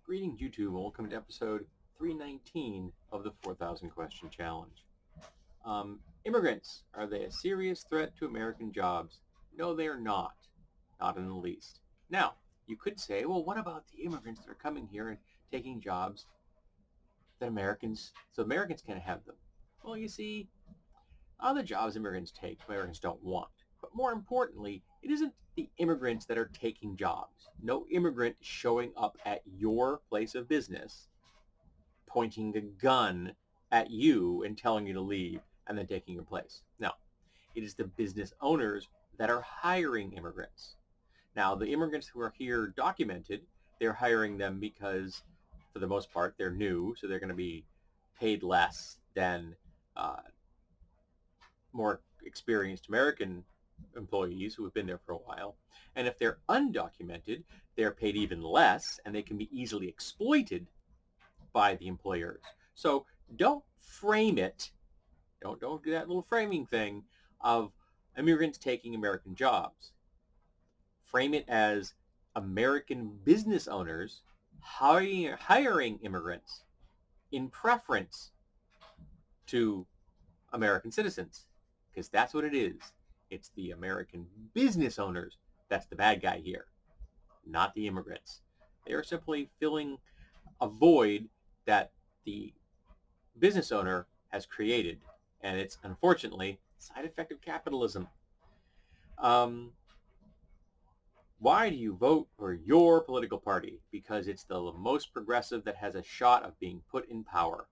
Greetings, YouTube, and welcome to episode 319 of the 4,000 Question Challenge. Immigrants, are they a serious threat to American jobs? No, they are not. Not in the least. Now, you could say, well, what about the immigrants that are coming here and taking jobs that Americans can't have them? Well, you see, other jobs immigrants take, Americans don't want. But more importantly, it isn't the immigrants that are taking jobs. No immigrant showing up at your place of business, pointing a gun at you and telling you to leave and then taking your place. No, it is the business owners that are hiring immigrants. Now, the immigrants who are here documented, they're hiring them because, for the most part, they're new, so they're going to be paid less than uh, more experienced American employees who have been there for a while. And if they're undocumented, they're paid even less and they can be easily exploited by the employers. So don't frame it, don't do that little framing thing of immigrants taking American jobs. Frame it as American business owners hiring immigrants in preference to American citizens, because that's what it is. It's the American business owners that's the bad guy here, not the immigrants. They are simply filling a void that the business owner has created, and it's unfortunately a side effect of capitalism. Um, why do you vote for your political party? Because it's the most progressive that has a shot of being put in power.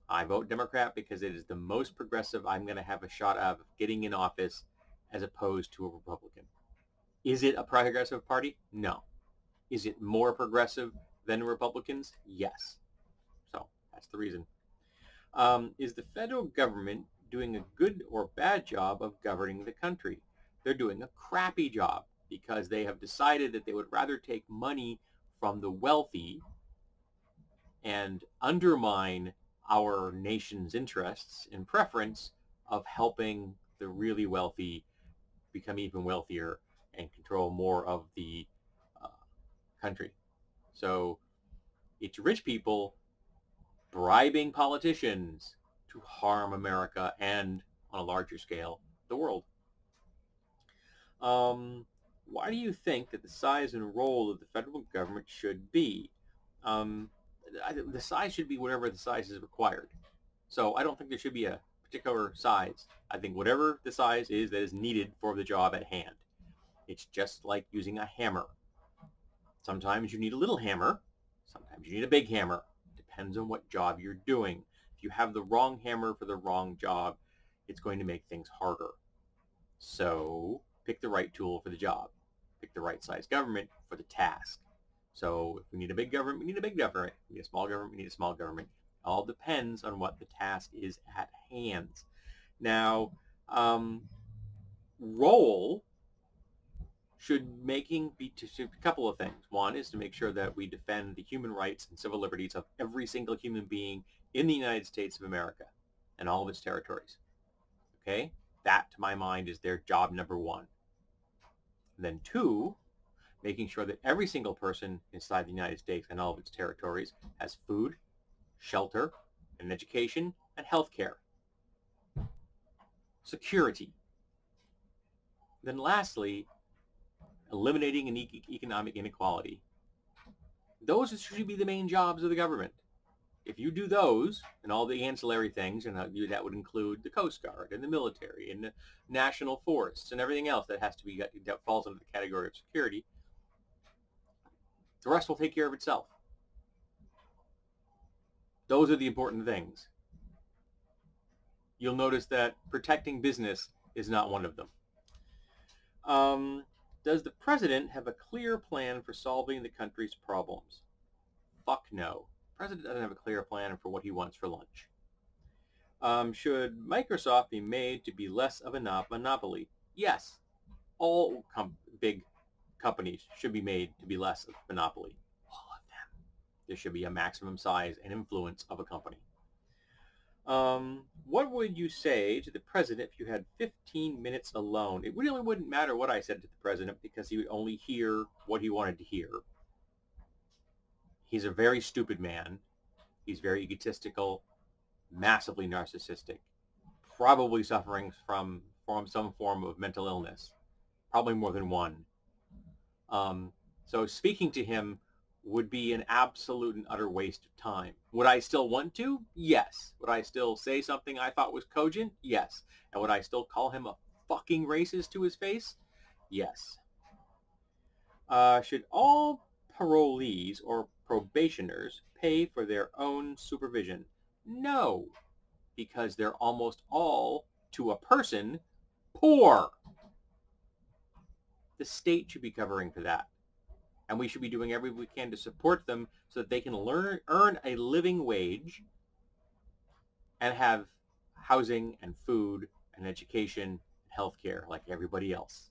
I vote Democrat because it is the most progressive I'm going to have a shot of getting in office as opposed to a Republican. Is it a progressive party? No. Is it more progressive than Republicans? Yes. So that's the reason. Is the federal government doing a good or bad job of governing the country? They're doing a crappy job because they have decided that they would rather take money from the wealthy and undermine our nation's interests in preference of helping the really wealthy become even wealthier and control more of the uh, country. So it's rich people bribing politicians to harm America and, on a larger scale, the world. Why do you think that the size and role of the federal government should be? Um, the size should be whatever the size is required. So I don't think there should be a particular size. I think whatever the size is that is needed for the job at hand. It's just like using a hammer. Sometimes you need a little hammer. Sometimes you need a big hammer. Depends on what job you're doing. If you have the wrong hammer for the wrong job, it's going to make things harder. So pick the right tool for the job. Pick the right size government for the task. So if we need a big government, we need a big government. If we need a small government, we need a small government. It all depends on what the task is at hand. Now, role should a couple of things. One is to make sure that we defend the human rights and civil liberties of every single human being in the United States of America and all of its territories. Okay? That, to my mind, is their job number one. And then two, making sure that every single person inside the United States and all of its territories has food, shelter, and education, and health care. Security. Then lastly, eliminating an economic inequality. Those should be the main jobs of the government. If you do those and all the ancillary things, and that would include the Coast Guard and the military and the national forests and everything else that falls under the category of security, the rest will take care of itself. Those are the important things. You'll notice that protecting business is not one of them. Does the president have a clear plan for solving the country's problems? Fuck no. The president doesn't have a clear plan for what he wants for lunch. Should Microsoft be made to be less of a monopoly? Yes. All big companies should be made to be less of a monopoly. All of them. There should be a maximum size and influence of a company. What would you say to the president if you had 15 minutes alone? It really wouldn't matter what I said to the president because he would only hear what he wanted to hear. He's a very stupid man. He's very egotistical, massively narcissistic, probably suffering from some form of mental illness, probably more than one. So speaking to him would be an absolute and utter waste of time. Would I still want to? Yes. Would I still say something I thought was cogent? Yes. And would I still call him a fucking racist to his face? Yes. Should all parolees or probationers pay for their own supervision? No, because they're almost all, to a person, poor. The state should be covering for that. And we should be doing everything we can to support them so that they can earn a living wage and have housing and food and education and health care like everybody else.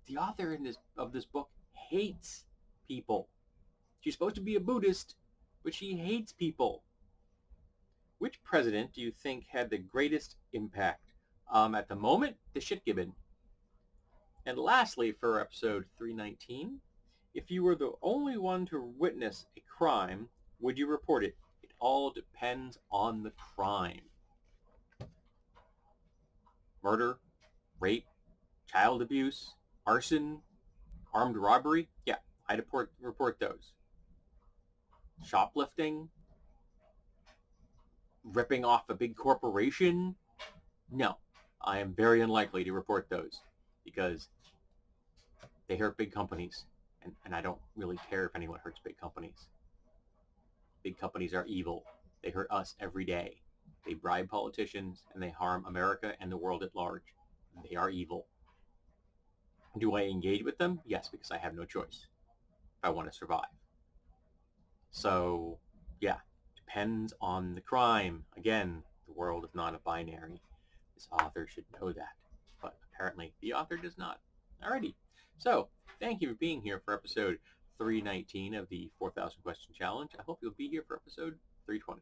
The author of this book hates people. She's supposed to be a Buddhist, but she hates people. Which president do you think had the greatest impact? At the moment, the shitgibbon. And lastly, for episode 319, if you were the only one to witness a crime, would you report it? It all depends on the crime. Murder, rape, child abuse, arson, armed robbery? Yeah, I'd report those. Shoplifting? Ripping off a big corporation? No, I am very unlikely to report those because they hurt big companies, and I don't really care if anyone hurts big companies. Big companies are evil. They hurt us every day. They bribe politicians, and they harm America and the world at large. They are evil. Do I engage with them? Yes, because I have no choice if I want to survive. So, yeah, depends on the crime. Again, the world is not a binary. This author should know that, but apparently the author does not. Alrighty, so thank you for being here for episode 319 of the 4,000 Question Challenge. I hope you'll be here for episode 320.